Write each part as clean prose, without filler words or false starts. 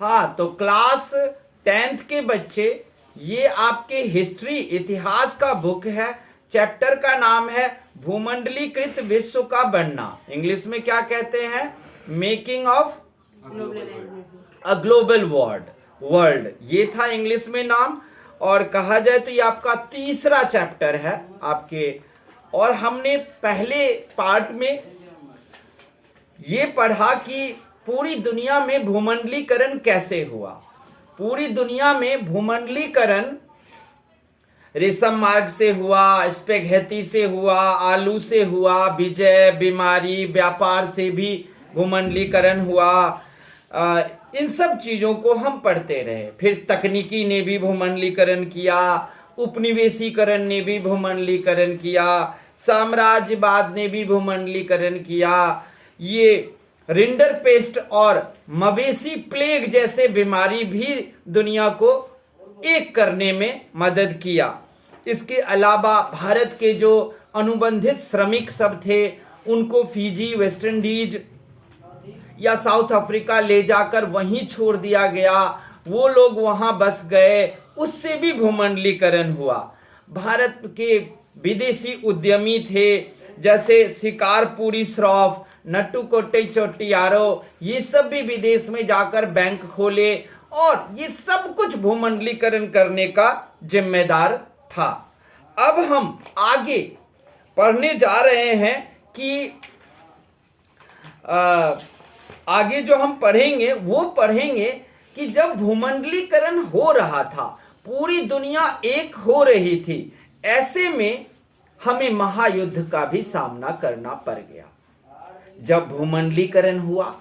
हाँ, तो class 10th के बच्चे, ये आपके हिस्ट्री इतिहास का बुक है। चैप्टर का नाम है भूमंडलीकृत विश्व का बनना। इंग्लिश में क्या कहते हैं? Making of a global world, ये था इंग्लिश में नाम। और कहा जाए तो ये आपका तीसरा चैप्टर है आपके। और हमने पहले पार्ट में ये पढ़ा कि पूरी दुनिया में भूमंडलीकरण कैसे हुआ। पूरी दुनिया में भूमंडलीकरण रेशम मार्ग से हुआ, स्पेघेती से हुआ, आलू से हुआ, विजय, बीमारी, व्यापार से भी भूमंडलीकरण हुआ। इन सब चीजों को हम पढ़ते रहे। फिर तकनीकी ने भी भूमंडलीकरण किया, उपनिवेशीकरण ने भी भूमंडलीकरण किया, साम्राज्यवाद ने भी भूमंडलीकरण किया। ये रिंडर पेस्ट और मवेशी प्लेग जैसे बीमारी भी दुनिया को एक करने में मदद किया। इसके अलावा भारत के जो अनुबंधित श्रमिक सब थे, उनको फिजी, वेस्ट इंडीज या साउथ अफ्रीका ले जाकर वहीं छोड़ दिया गया। वो लोग वहां बस गए, उससे भी भूमंडलीकरण हुआ। भारत के विदेशी उद्यमी थे, जैसे शिकारपुरी श्रॉफ, नट्टू कोट्टई चोट्टियारो, ये सब भी विदेश में जाकर बैंक खोले, और ये सब कुछ भूमंडलीकरण करने का जिम्मेदार था। अब हम आगे पढ़ने जा रहे हैं कि आगे जो हम पढ़ेंगे वो पढ़ेंगे कि जब भूमंडलीकरण हो रहा था, पूरी दुनिया एक हो रही थी, ऐसे में हमें महायुद्ध का भी सामना करना पड़ गया। जब भूमंडलीकरण हुआ,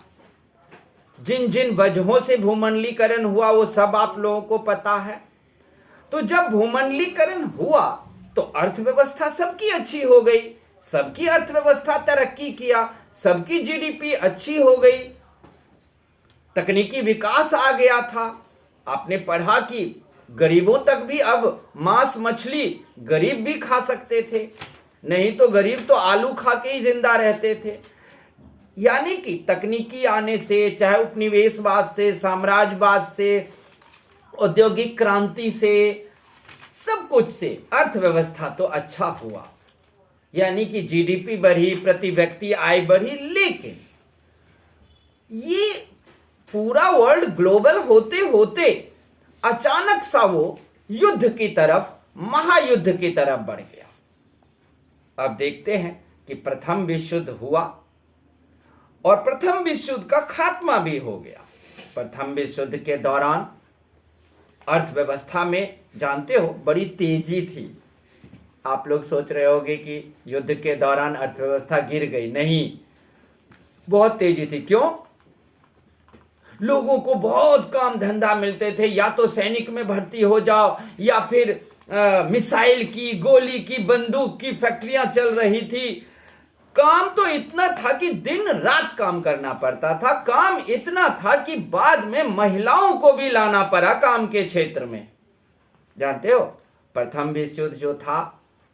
जिन जिन वजहों से भूमंडलीकरण हुआ वो सब आप लोगों को पता है। तो जब भूमंडलीकरण हुआ तो अर्थव्यवस्था सबकी अच्छी हो गई, सबकी अर्थव्यवस्था तरक्की किया, सबकी जीडीपी अच्छी हो गई, तकनीकी विकास आ गया था। आपने पढ़ा कि गरीबों तक भी अब मांस मछली गरीब भी खा सकते थे, नहीं तो गरीब तो आलू खा के ही जिंदा रहते थे। यानी कि तकनीकी आने से, चाहे उपनिवेशवाद से, साम्राज्यवाद से, औद्योगिक क्रांति से, सब कुछ से अर्थव्यवस्था तो अच्छा हुआ, यानी कि जीडीपी बढ़ी, प्रति व्यक्ति आय बढ़ी। लेकिन ये पूरा वर्ल्ड ग्लोबल होते होते अचानक सा वो युद्ध की तरफ, महायुद्ध की तरफ बढ़ गया। अब देखते हैं कि प्रथम विश्व युद्ध हुआ और प्रथम विश्व युद्ध का खात्मा भी हो गया। प्रथम विश्व युद्ध के दौरान अर्थव्यवस्था में, जानते हो, बड़ी तेजी थी। आप लोग सोच रहे होंगे कि युद्ध के दौरान अर्थव्यवस्था गिर गई, नहीं, बहुत तेजी थी। क्यों? लोगों को बहुत काम धंधा मिलते थे, या तो सैनिक में भर्ती हो जाओ, या फिर मिसाइल की, गोली की, बंदूक की फैक्ट्रियां चल रही थी। काम तो इतना था कि दिन रात काम करना पड़ता था। काम इतना था कि बाद में महिलाओं को भी लाना पड़ा काम के क्षेत्र में। जानते हो, प्रथम विश्व युद्ध जो था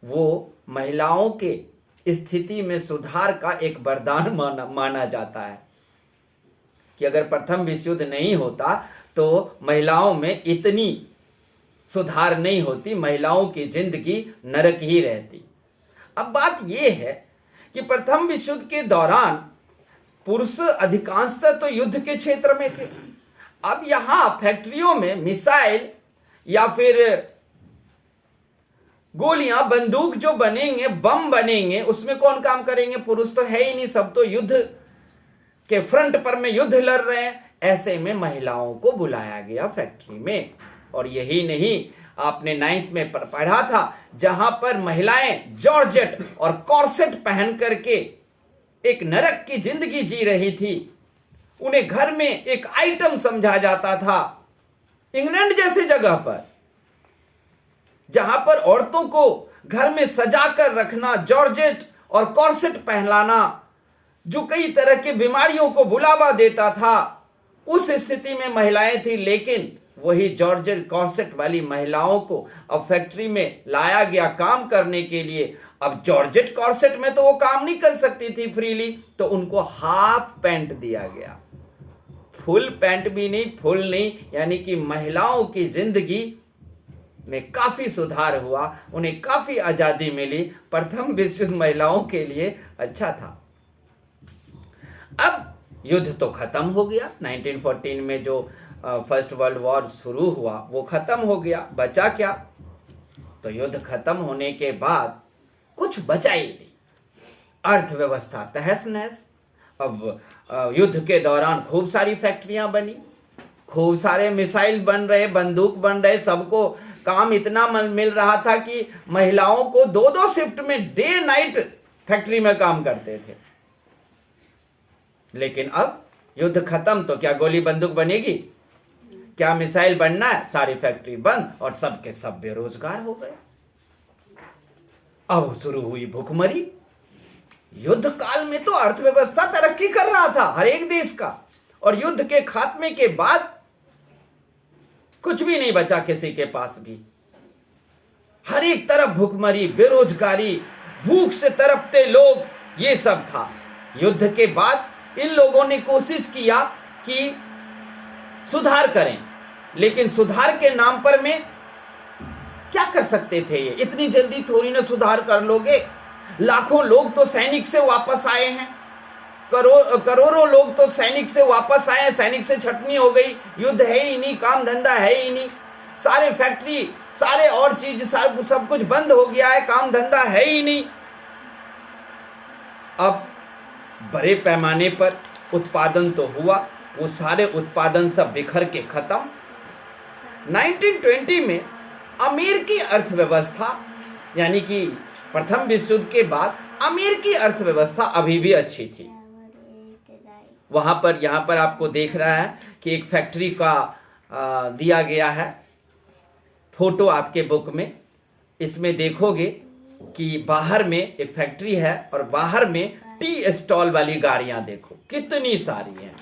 वो महिलाओं के स्थिति में सुधार का एक वरदान माना जाता है, कि अगर प्रथम विश्व युद्ध नहीं होता तो महिलाओं में इतनी सुधार नहीं होती, महिलाओं की जिंदगी नरक ही रहती। अब बात यह है कि प्रथम विश्व युद्ध के दौरान पुरुष अधिकांशतः तो युद्ध के क्षेत्र में थे। अब यहां फैक्ट्रियों में मिसाइल या फिर गोलियां, बंदूक जो बनेंगे, बम बनेंगे, उसमें कौन काम करेंगे? पुरुष तो है ही नहीं, सब तो युद्ध के फ्रंट पर में युद्ध लड़ रहे हैं। ऐसे में महिलाओं को बुलाया गया फैक्ट्री में। और यही नहीं, आपने 9th में पढ़ा था, जहां पर महिलाएं जॉर्जेट और कॉर्सेट पहन करके एक नरक की जिंदगी जी रही थी। उन्हें घर में एक आइटम समझा जाता था। इंग्लैंड जैसे जगह पर, जहां पर औरतों को घर में सजाकर रखना, जॉर्जेट और कॉर्सेट पहनाना, जो कई तरह की बीमारियों को बुलावा देता था, उस स्थिति में महिलाएं थी। लेकिन वही जॉर्जेट कॉर्सेट वाली महिलाओं को अब फैक्ट्री में लाया गया काम करने के लिए। अब जॉर्जेट कॉर्सेट में तो वो काम नहीं कर सकती थी फ्रीली, तो उनको हाफ पैंट दिया गया, फुल पैंट भी नहीं, फुल नहीं, यानी कि महिलाओं की जिंदगी में काफी सुधार हुआ, उन्हें काफी आजादी मिली। प्रथम विश्व युद्ध महिलाओं के लिए अच्छा था। अब युद्ध तो खत्म हो गया, 1914 में जो फर्स्ट वर्ल्ड वॉर शुरू हुआ वो खत्म हो गया, बचा क्या? तो युद्ध खत्म होने के बाद कुछ बचा ही नहीं, अर्थव्यवस्था तहस नहस। अब युद्ध के दौरान खूब सारी फैक्ट्रियां बनी, खूब सारे मिसाइल बन रहे, बंदूक बन रहे, सबको काम इतना मिल रहा था कि महिलाओं को 2-2 शिफ्ट में डे नाइट फैक्ट्री में काम करते थे। लेकिन अब युद्ध खत्म तो क्या गोली बंदूक बनेगी? क्या मिसाइल बनना है? सारी फैक्ट्री बंद और सबके सब बेरोजगार हो गए। अब शुरू हुई भूखमरी। युद्ध काल में तो अर्थव्यवस्था तरक्की कर रहा था हर एक देश का, और युद्ध के खात्मे के बाद कुछ भी नहीं बचा किसी के पास भी। हर एक तरफ भूखमरी, बेरोजगारी, भूख से तड़पते लोग, ये सब था। युद्ध के बाद इन लोगों ने कोशिश किया कि सुधार करें, लेकिन सुधार के नाम पर में क्या कर सकते थे? ये इतनी जल्दी थोड़ी ना सुधार कर लोगे। लाखों लोग तो सैनिक से वापस आए हैं, करोड़ों लोग तो सैनिक से वापस आए हैं, सैनिक से छटनी हो गई, युद्ध है ही नहीं, काम धंधा है ही नहीं, सारे फैक्ट्री, सारे और चीज, सब कुछ बंद हो गया है, काम धंधा है ही नहीं। अब बड़े पैमाने पर उत्पादन तो हुआ, वो सारे उत्पादन सब बिखर के खत्म। 1920 में अमेरिकी अर्थव्यवस्था, यानी कि प्रथम विश्व युद्ध के बाद अमेरिकी अर्थव्यवस्था अभी भी अच्छी थी। वहां पर, यहां पर आपको देख रहा है कि एक फैक्ट्री का दिया गया है फोटो आपके बुक में। इसमें देखोगे कि बाहर में एक फैक्ट्री है और बाहर में टी स्टॉल वाली गाड़ियां देखो कितनी सारी हैं।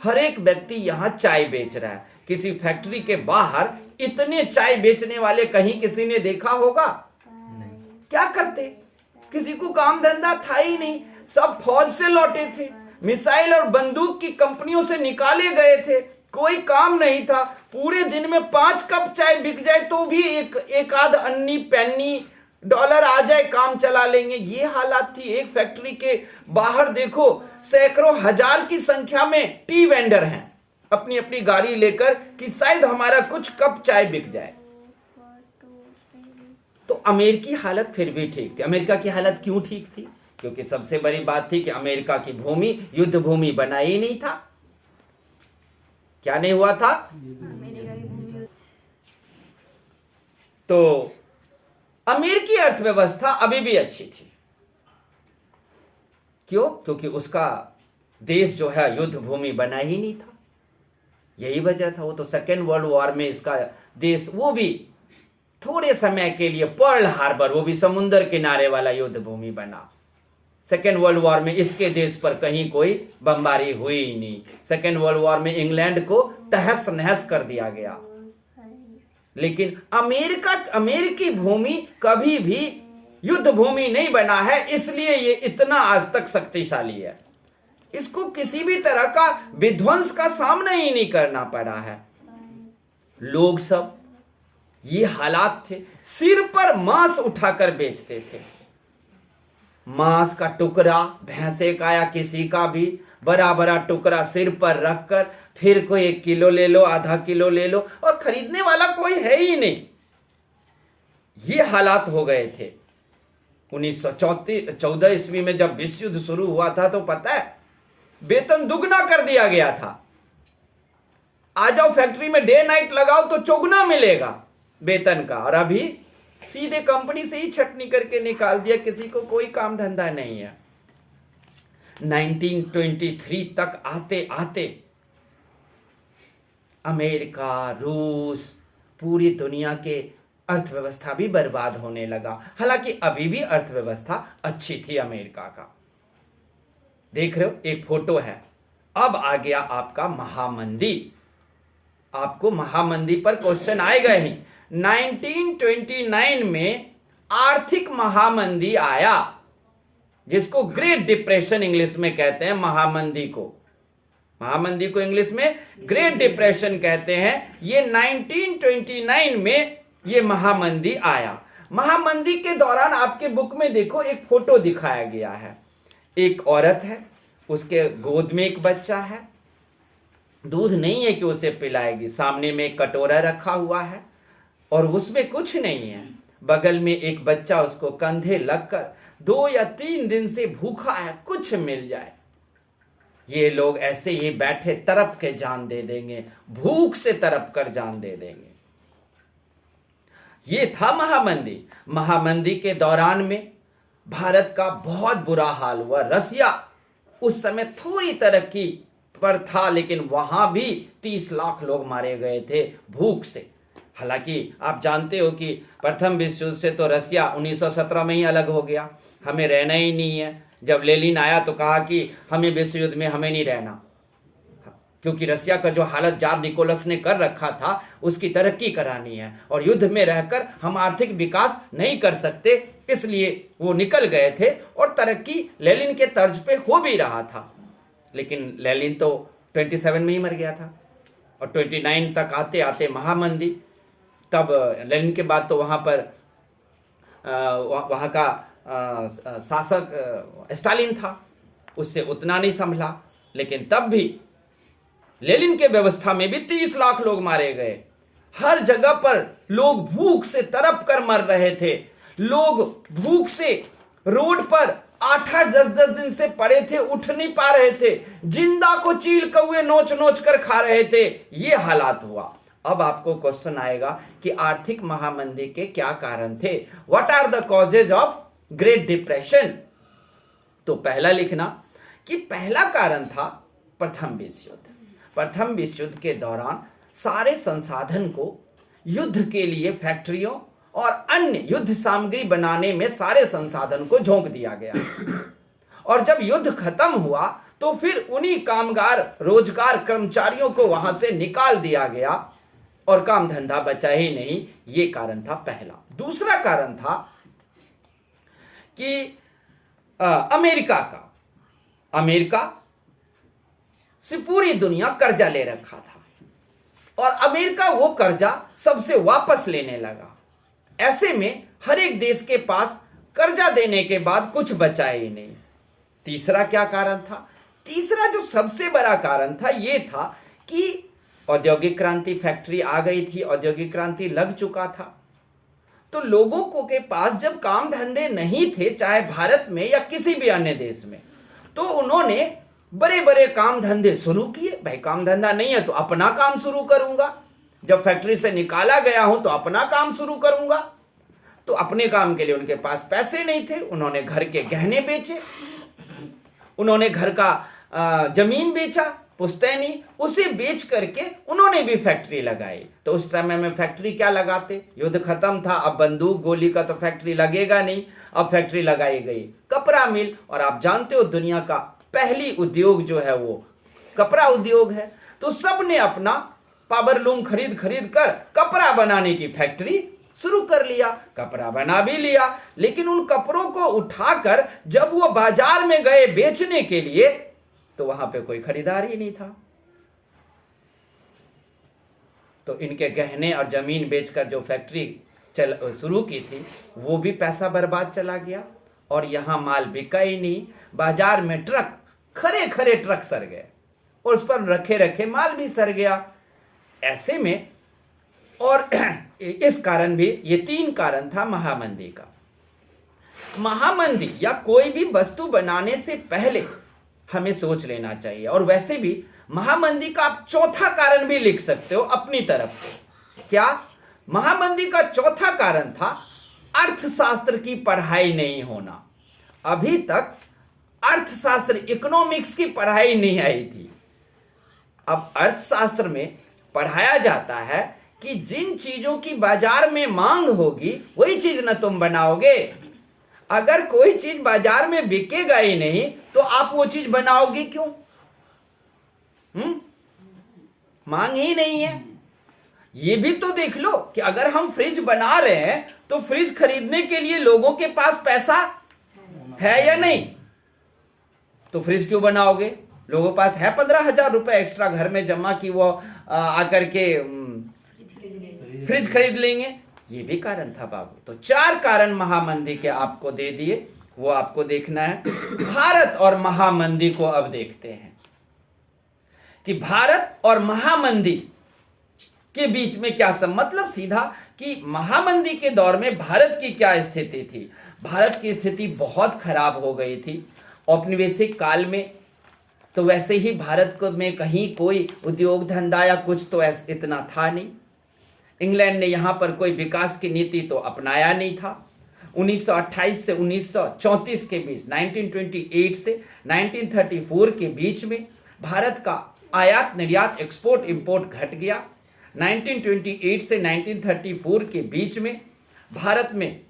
हर एक व्यक्ति यहां चाय बेच रहा है। किसी फैक्ट्री के बाहर इतने चाय बेचने वाले कहीं किसी ने देखा होगा? नहीं। क्या करते? किसी को काम धंधा था ही नहीं, सब फौज से लौटे थे, मिसाइल और बंदूक की कंपनियों से निकाले गए थे, कोई काम नहीं था। पूरे दिन में 5 कप चाय बिक जाए तो भी एक आध अन्नी पैनी डॉलर आ जाए, काम चला लेंगे, ये हालात थी। एक फैक्ट्री के बाहर देखो सैकड़ों हजार की संख्या में टी वेंडर हैं, अपनी अपनी गाड़ी लेकर कि शायद हमारा कुछ कप चाय बिक जाए। तो अमेरिकी हालत फिर भी ठीक थी। अमेरिका की हालत क्यों ठीक थी? क्योंकि सबसे बड़ी बात थी कि अमेरिका की भूमि युद्ध भूमि बना ही नहीं था। क्या नहीं हुआ था? तो अमेरिकी अर्थव्यवस्था अभी भी अच्छी थी। क्यों? क्योंकि उसका देश जो है युद्ध भूमि बना ही नहीं था, यही वजह था। वो तो सेकेंड वर्ल्ड वॉर में इसका देश, वो भी थोड़े समय के लिए पर्ल हार्बर, वो भी समुद्र किनारे वाला युद्ध भूमि बना। सेकेंड वर्ल्ड वॉर में इसके देश पर कहीं कोई बमबारी हुई ही नहीं। सेकेंड वर्ल्ड वॉर में इंग्लैंड को तहस नहस कर दिया गया। लेकिन अमेरिकी भूमि कभी भी युद्ध भूमि नहीं बना है, इसलिए ये इतना आज तक शक्तिशाली है। इसको किसी भी तरह का विध्वंस का सामना ही नहीं करना पड़ा है। लोग सब, ये हालात थे, सिर पर मांस उठाकर बेचते थे। मांस का टुकड़ा, भैंसे का या किसी का भी बड़ा बड़ा टुकड़ा सिर पर रखकर, फिर कोई 1 किलो ले लो, आधा किलो ले लो, और खरीदने वाला कोई है ही नहीं। ये हालात हो गए थे। 1914 ईस्वी में जब विश्व युद्ध शुरू हुआ था तो पता है वेतन दुगना कर दिया गया था। आ जाओ फैक्ट्री में डे नाइट लगाओ तो चौगुना मिलेगा वेतन का, और अभी सीधे कंपनी से ही छटनी करके निकाल दिया, किसी को कोई काम धंधा नहीं है। 1923 तक आते आते अमेरिका, रूस, पूरी दुनिया के अर्थव्यवस्था भी बर्बाद होने लगा। हालांकि अभी भी अर्थव्यवस्था अच्छी थी अमेरिका का। देख रहे हो, एक फोटो है। अब आ गया आपका महामंदी। आपको महामंदी पर क्वेश्चन आएगा ही। 1929 में आर्थिक महामंदी आया, जिसको ग्रेट डिप्रेशन इंग्लिश में कहते हैं महामंदी को। महामंदी को इंग्लिश में ग्रेट डिप्रेशन कहते हैं। ये 1929 में ये महामंदी आया। महामंदी के दौरान आपके बुक में देखो एक फोटो दिखाया गया है। एक औरत है, उसके गोद में एक बच्चा है, दूध नहीं है कि उसे पिलाएगी, सामने में एक कटोरा रखा हुआ है और उसमें कुछ नहीं है। बगल में एक बच्चा उसको कंधे लगकर 2 या 3 दिन से भूखा है, कुछ मिल जाए। ये लोग ऐसे ही बैठे तड़प के जान दे देंगे, भूख से तड़प कर जान दे देंगे। ये था महामंदी। महामंदी के दौरान में भारत का बहुत बुरा हाल हुआ। रसिया उस समय थोड़ी तरक्की पर था, लेकिन वहां भी 30 लाख लोग मारे गए थे भूख से। हालांकि आप जानते हो कि प्रथम विश्व युद्ध से तो रसिया 1917 में ही अलग हो गया, हमें रहना ही नहीं है। जब लेनिन आया तो कहा कि हमें विश्व युद्ध में हमें नहीं रहना, क्योंकि रसिया का जो हालत जार निकोलस ने कर रखा था उसकी तरक्की करानी है और युद्ध में रहकर हम आर्थिक विकास नहीं कर सकते, इसलिए वो निकल गए थे और तरक्की लेनिन के तर्ज पे हो भी रहा था। लेकिन लेनिन तो 27 में ही मर गया था और 29 तक आते आते महामंदी। तब लेनिन के बाद तो वहाँ पर वहाँ का शासक स्टालिन था, उससे उतना नहीं संभला। लेकिन तब भी लेनिन के व्यवस्था में भी 30 लाख लोग मारे गए। हर जगह पर लोग भूख से तड़प कर मर रहे थे। लोग भूख से रोड पर 8-8, 10-10 दिन से पड़े थे, उठ नहीं पा रहे थे, जिंदा को चील कौए नोच नोच कर खा रहे थे। ये हालात हुआ। अब आपको क्वेश्चन आएगा कि आर्थिक महामंदी के क्या कारण थे? What are the causes of great depression? तो पहला लिखना कि पहला कारण था प्रथम विश्व युद्ध। प्रथम विश्व युद्ध के दौरान सारे संसाधन को युद्ध के लिए फैक्ट्रियों और अन्य युद्ध सामग्री बनाने में सारे संसाधन को झोंक दिया गया और जब युद्ध खत्म हुआ तो फिर उन्हीं कामगार रोजगार कर्मचारियों को वहां से निकाल दिया गया और काम धंधा बचा ही नहीं। ये कारण था पहला। दूसरा कारण था कि अमेरिका से पूरी दुनिया कर्जा ले रखा था और अमेरिका वो कर्जा सबसे वापस लेने लगा। ऐसे में हर एक देश के पास कर्जा देने के बाद कुछ बचा ही नहीं। तीसरा क्या कारण था? तीसरा जो सबसे बड़ा कारण था ये था कि औद्योगिक क्रांति, फैक्ट्री आ गई थी, औद्योगिक क्रांति लग चुका था, तो लोगों को के पास जब काम धंधे नहीं थे, चाहे भारत में या किसी भी अन्य देश में, तो उन्होंने बड़े बड़े काम धंधे शुरू किए। भाई काम धंधा नहीं है तो अपना काम शुरू करूंगा, जब फैक्ट्री से निकाला गया हूं तो अपना काम शुरू करूंगा। तो अपने काम के लिए उनके पास पैसे नहीं थे, उन्होंने घर के गहने बेचे, उन्होंने घर का जमीन बेचा, पुश्तैनी, उसे बेच करके उन्होंने भी फैक्ट्री लगाई। तो उस समय में फैक्ट्री क्या लगाते? युद्ध खत्म था, अब बंदूक गोली का तो फैक्ट्री लगेगा नहीं। अब फैक्ट्री लगाई गई कपड़ा मिल, और आप जानते हो दुनिया का पहली उद्योग जो है वो कपड़ा उद्योग है। तो सब ने अपना पावर लूम खरीद कर कपड़ा बनाने की फैक्ट्री शुरू कर लिया। कपड़ा बना भी लिया, लेकिन उन कपड़ों को उठाकर जब वो बाजार में गए बेचने के लिए तो वहां पे कोई खरीदार ही नहीं था। तो इनके गहने और जमीन बेचकर जो फैक्ट्री शुरू की थी वो भी पैसा बर्बाद चला गया और यहां माल बिका ही नहीं। बाजार में ट्रक खरे ट्रक सर गए और उस पर रखे माल भी सर गया। ऐसे में और इस कारण भी, ये 3 कारण था महामंदी का। महामंदी या कोई भी वस्तु बनाने से पहले हमें सोच लेना चाहिए। और वैसे भी महामंदी का आप चौथा कारण भी लिख सकते हो अपनी तरफ से। क्या? महामंदी का चौथा कारण था अर्थशास्त्र की पढ़ाई नहीं होना। अभी तक अर्थशास्त्र, इकोनॉमिक्स की पढ़ाई नहीं आई थी। अब अर्थशास्त्र में पढ़ाया जाता है कि जिन चीजों की बाजार में मांग होगी वही चीज ना तुम बनाओगे। अगर कोई चीज बाजार में बिकेगा ही नहीं तो आप वो चीज बनाओगे क्यों? मांग ही नहीं है। ये भी तो देख लो कि अगर हम फ्रिज बना रहे हैं तो फ्रिज खरीदने के लिए लोगों के पास पैसा है या नहीं? तो फ्रिज क्यों बनाओगे? लोगों के पास है 15,000 रुपए एक्स्ट्रा घर में जमा कि वो आकर के फ्रिज खरीद लेंगे। ये भी कारण था बाबू। तो 4 कारण महामंदी के आपको दे दिए, वो आपको देखना है। भारत और महामंदी को अब देखते हैं कि भारत और महामंदी के बीच में क्या मतलब सीधा कि महामंदी के दौर में भारत की क्या स्थिति थी। भारत की स्थिति बहुत खराब हो गई थी। औपनिवेशिक काल में तो वैसे ही भारत को में कहीं कोई उद्योग धंधा या कुछ तो इतना था नहीं। इंग्लैंड ने यहाँ पर कोई विकास की नीति तो अपनाया नहीं था। 1928 से 1934 के बीच, 1928 से 1934 के बीच में भारत का आयात निर्यात एक्सपोर्ट इंपोर्ट घट गया। 1928 से 1934 के बीच में भारत में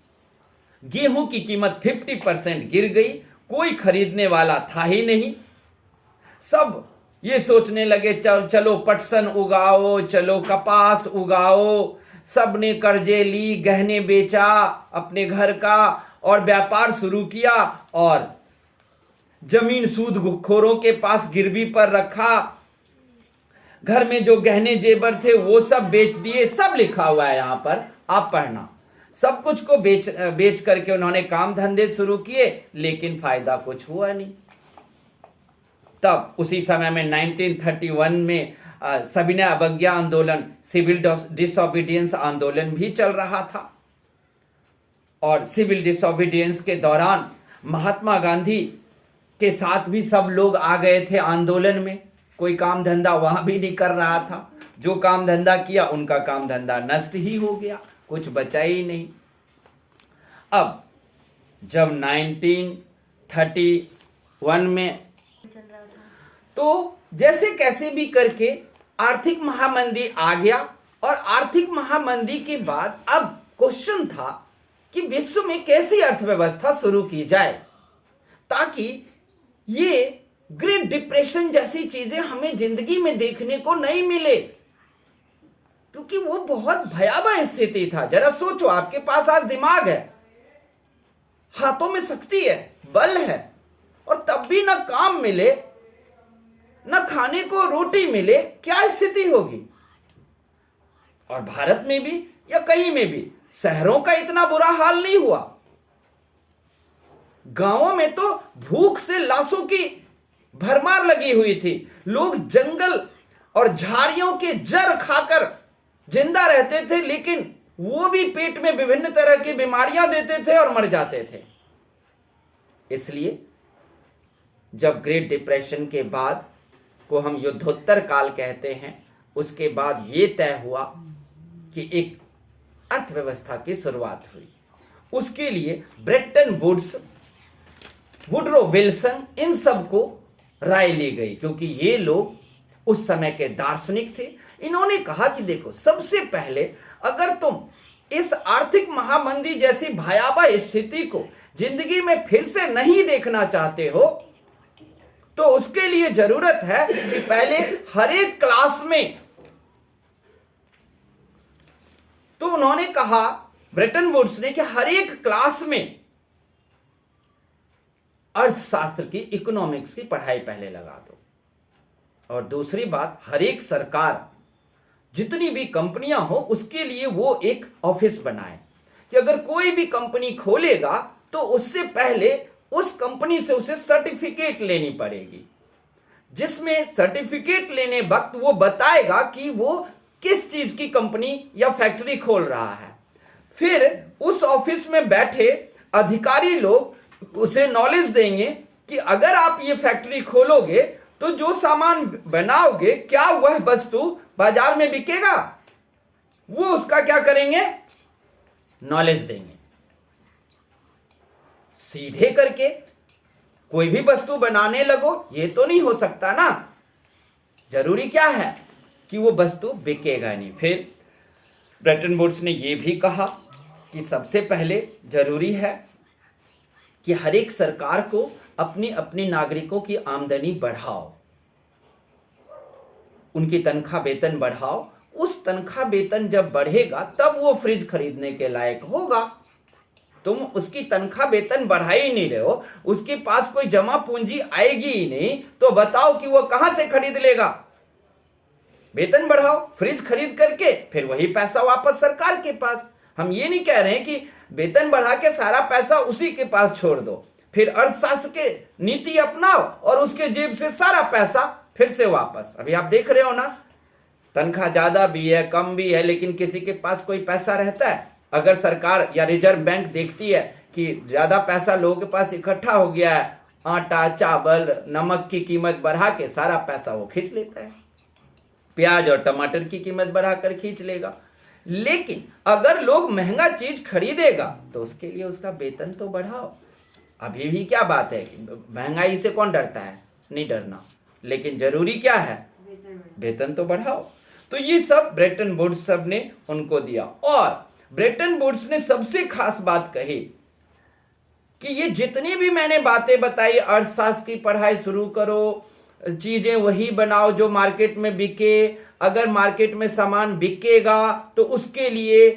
गेहूं की कीमत 50% गिर गई। कोई खरीदने वाला था ही नहीं। सब ये सोचने लगे चलो पटसन उगाओ, चलो कपास उगाओ। सब ने कर्जे ली, गहने बेचा अपने घर का और व्यापार शुरू किया और जमीन सूदखोरों के पास गिरवी पर रखा। घर में जो गहने जेवर थे वो सब बेच दिए। सब लिखा हुआ है यहाँ पर, आप पढ़ना। सब कुछ को बेच करके उन्होंने काम धंधे शुरू किए, लेकिन फायदा कुछ हुआ नहीं। तब उसी समय में 1931 में सविनय अवज्ञा आंदोलन, सिविल डिसोबीडियंस आंदोलन भी चल रहा था। और सिविल डिसोबीडियंस के दौरान महात्मा गांधी के साथ भी सब लोग आ गए थे आंदोलन में। कोई काम धंधा वहां भी नहीं कर रहा था। जो काम धंधा किया उनका काम धंधा नष्ट ही हो गया, कुछ बचा ही नहीं। अब जब 1931 में तो जैसे कैसे भी करके आर्थिक महामंदी आ गया। और आर्थिक महामंदी के बाद अब क्वेश्चन था कि विश्व में कैसी अर्थव्यवस्था शुरू की जाए ताकि ये ग्रेट डिप्रेशन जैसी चीजें हमें जिंदगी में देखने को नहीं मिले, क्योंकि वो बहुत भयावह स्थिति था। जरा सोचो, आपके पास आज दिमाग है, हाथों में शक्ति है, बल है, और तब भी ना काम मिले, न खाने को रोटी मिले, क्या स्थिति होगी। और भारत में भी या कहीं में भी शहरों का इतना बुरा हाल नहीं हुआ। गांवों में तो भूख से लाशों की भरमार लगी हुई थी। लोग जंगल और झाड़ियों के जड़ खाकर जिंदा रहते थे, लेकिन वो भी पेट में विभिन्न तरह की बीमारियां देते थे और मर जाते थे। इसलिए जब ग्रेट डिप्रेशन के बाद को हम युद्धोत्तर काल कहते हैं, उसके बाद ये तय हुआ कि एक अर्थव्यवस्था की शुरुआत हुई। उसके लिए ब्रेटन वुड्स, वुडरो विल्सन, इन सब को राय ली गई, क्योंकि ये लोग उस समय के दार्शनिक थे। इन्होंने कहा कि देखो, सबसे पहले अगर तुम इस आर्थिक महामंदी जैसी भयावह स्थिति को जिंदगी में फिर से नहीं देखना चाहते हो, तो उसके लिए जरूरत है कि पहले हर एक क्लास में, तो उन्होंने कहा ब्रेटन वुड्स ने कि हर एक क्लास में अर्थशास्त्र की, इकोनॉमिक्स की पढ़ाई पहले लगा दो। और दूसरी बात, हर एक सरकार जितनी भी कंपनियां हो उसके लिए वो एक ऑफिस बनाए कि अगर कोई भी कंपनी खोलेगा तो उससे पहले उस कंपनी से उसे सर्टिफिकेट लेनी पड़ेगी, जिसमें सर्टिफिकेट लेने वक्त वो बताएगा कि वो किस चीज की कंपनी या फैक्ट्री खोल रहा है। फिर उस ऑफिस में बैठे अधिकारी लोग उसे नॉलेज देंगे कि अगर आप ये फैक्ट्री खोलोगे तो जो सामान बनाओगे, क्या वह वस्तु बाजार में बिकेगा, वो उसका क्या करेंगे, नॉलेज देंगे। सीधे करके कोई भी वस्तु बनाने लगो, ये तो नहीं हो सकता ना। जरूरी क्या है कि वो वस्तु बिकेगा नहीं। फिर ब्रेटन वुड्स ने यह भी कहा कि सबसे पहले जरूरी है कि हर एक सरकार को अपनी अपनी नागरिकों की आमदनी बढ़ाओ, उनकी तनख्वाह वेतन बढ़ाओ। उस तनख्वाह वेतन जब बढ़ेगा तब वो फ्रिज खरीदने के लायक होगा। तुम उसकी तनख्वाह वेतन बढ़ा ही नहीं रहे हो, उसके पास कोई जमा पूंजी आएगी ही नहीं, तो बताओ कि वो कहां से खरीद लेगा। वेतन बढ़ाओ, फ्रिज खरीद करके फिर वही पैसा वापस सरकार के पास। हम ये नहीं कह रहे हैं कि वेतन बढ़ा के सारा पैसा उसी के पास छोड़ दो, फिर अर्थशास्त्र के नीति अपनाओ और उसके जेब से सारा पैसा फिर से वापस। अभी आप देख रहे हो ना, तनख्वाह ज्यादा भी है कम भी है, लेकिन किसी के पास कोई पैसा रहता है। अगर सरकार या रिजर्व बैंक देखती है कि ज्यादा पैसा लोगों के पास इकट्ठा हो गया है, आटा चावल नमक की कीमत बढ़ा के सारा पैसा वो खींच लेता है, प्याज और टमाटर की कीमत बढ़ाकर खींच लेगा। लेकिन अगर लोग महंगा चीज खरीदेगा तो उसके लिए उसका वेतन तो बढ़ाओ। अभी भी क्या बात है, महंगाई से कौन डरता है, नहीं डरना, लेकिन जरूरी क्या है, वेतन तो बढ़ाओ। तो ये सब ब्रेटन वुड्स सब ने उनको दिया। और ब्रेटन वुड्स ने सबसे खास बात कही कि ये जितनी भी मैंने बातें बताई, अर्थशास्त्र की पढ़ाई शुरू करो, चीजें वही बनाओ जो मार्केट में बिके, अगर मार्केट में सामान बिकेगा तो उसके लिए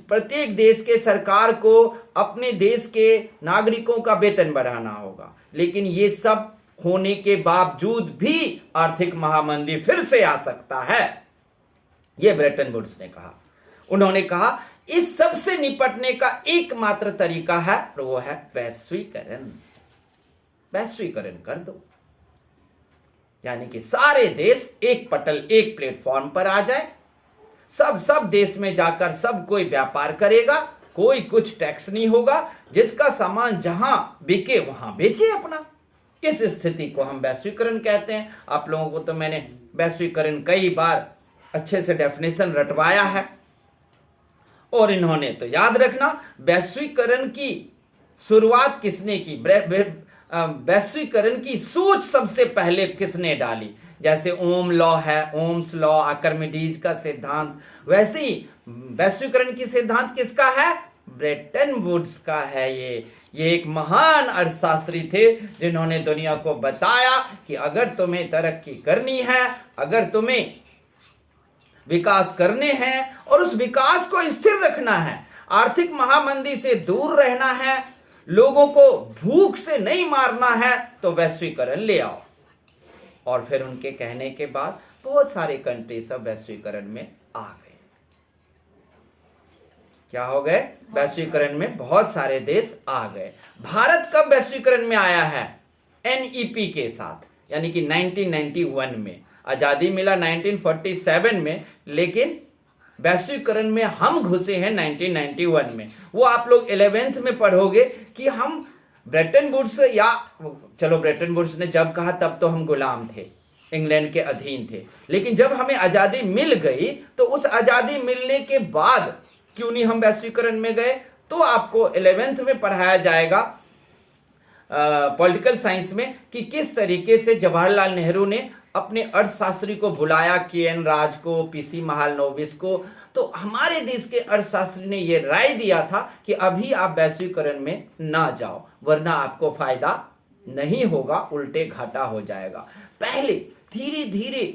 प्रत्येक देश के सरकार को अपने देश के नागरिकों का वेतन बढ़ाना होगा। लेकिन ये सब होने के बावजूद भी आर्थिक महामंदी फिर से आ सकता है, यह ब्रेटन वुड्स ने कहा। उन्होंने कहा इस सब से निपटने का एकमात्र तरीका है, और वो है वैश्वीकरण। वैश्वीकरण कर दो, यानी कि सारे देश एक पटल एक प्लेटफॉर्म पर आ जाए, सब देश में जाकर सब कोई व्यापार करेगा, कोई कुछ टैक्स नहीं होगा, जिसका सामान जहां बिके वहां बेचे अपना। इस स्थिति को हम वैश्वीकरण कहते हैं। आप लोगों को तो मैंने वैश्वीकरण कई बार अच्छे से डेफिनेशन रटवाया है, और इन्होंने तो याद रखना, वैश्वीकरण की शुरुआत किसने की, वैश्वीकरण की सोच सबसे पहले किसने डाली। जैसे ओम लॉ है, ओम्स लॉ, आर्किमिडीज का सिद्धांत, वैसे ही वैश्वीकरण की सिद्धांत किसका है, ब्रेटन वुड्स का है। ये एक महान अर्थशास्त्री थे जिन्होंने दुनिया को बताया कि अगर तुम्हें तरक्की करनी है, अगर तुम्हें विकास करने हैं और उस विकास को स्थिर रखना है, आर्थिक महामंदी से दूर रहना है, लोगों को भूख से नहीं मारना है, तो वैश्वीकरण ले आओ। और फिर उनके कहने के बाद बहुत सारे कंट्री सब वैश्वीकरण में आ गए। क्या हो गए, वैश्वीकरण में बहुत सारे देश आ गए। भारत कब वैश्वीकरण में आया है, एनईपी के साथ, यानी कि 1991 में। आजादी मिला 1947 में, लेकिन वैश्वीकरण में हम घुसे हैं 1991 में। वो आप लोग 11th में पढ़ोगे कि हम ब्रेटन वुड्स, या चलो ब्रेटन वुड्स ने जब कहा तब तो हम गुलाम थे, इंग्लैंड के अधीन थे, लेकिन जब हमें आजादी मिल गई तो उस आजादी मिलने के बाद क्यों नहीं हम वैश्वीकरण में गए। तो आपको 11th में पढ़ाया जाएगा पॉलिटिकल साइंस में कि किस तरीके से जवाहरलाल नेहरू ने अपने अर्थशास्त्री को बुलाया, के.एन. राज को, पीसी महालनोबिस को। तो हमारे देश के अर्थशास्त्री ने यह राय दिया था कि अभी आप वैश्वीकरण में ना जाओ, वरना आपको फायदा नहीं होगा, उल्टे घाटा हो जाएगा। पहले धीरे धीरे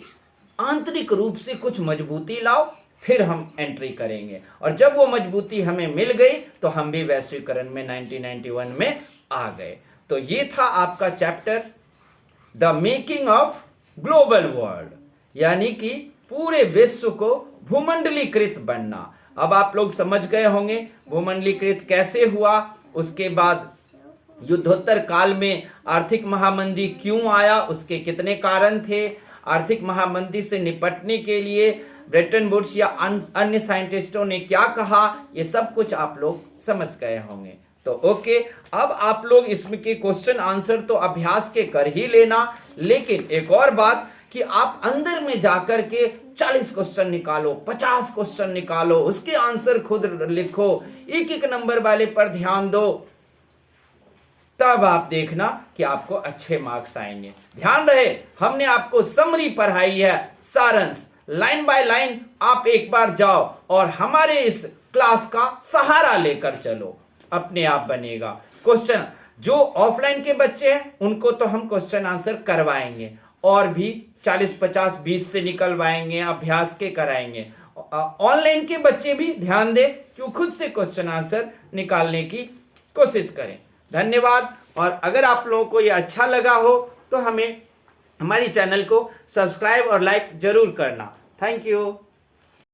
आंतरिक रूप से कुछ मजबूती लाओ, फिर हम एंट्री करेंगे। और जब वो मजबूती हमें मिल गई तो हम भी वैश्वीकरण में 1991 में आ गए। तो ये था आपका chapter the making of global world, यानी कि पूरे विश्व को भूमंडलीकृत बनना। अब आप लोग समझ गए होंगे भूमंडलीकृत कैसे हुआ, उसके बाद युद्धोत्तर काल में आर्थिक महामंदी क्यों आया, उसके कितने कारण थे, आर्थिक महामंदी से निपटने के लिए ब्रेटन वुड्स या अन्य साइंटिस्टों ने क्या कहा, ये सब कुछ आप लोग समझ गए होंगे। तो ओके, अब आप लोग इसमें के क्वेश्चन आंसर तो अभ्यास के कर ही लेना, लेकिन एक और बात कि आप अंदर में जाकर के 40 क्वेश्चन निकालो, 50 क्वेश्चन निकालो, उसके आंसर खुद लिखो, एक एक नंबर वाले पर ध्यान दो, तब आप देखना कि आपको अच्छे मार्क्स आएंगे। ध्यान रहे, हमने आपको समरी पढ़ाई है, सारांश लाइन बाय लाइन आप एक बार जाओ और हमारे इस क्लास का सहारा लेकर चलो, अपने आप बनेगा। क्वेश्चन जो ऑफलाइन के बच्चे हैं उनको तो हम क्वेश्चन आंसर करवाएंगे, और भी 40, 50, 20 से निकलवाएंगे, अभ्यास के कराएंगे। ऑनलाइन के बच्चे भी ध्यान दें कि खुद से क्वेश्चन आंसर निकालने की कोशिश करें। धन्यवाद। और अगर आप लोगों को ये अच्छा लगा हो तो हमारी चैनल को सब्सक्राइब और लाइक जरूर करना। Thank you.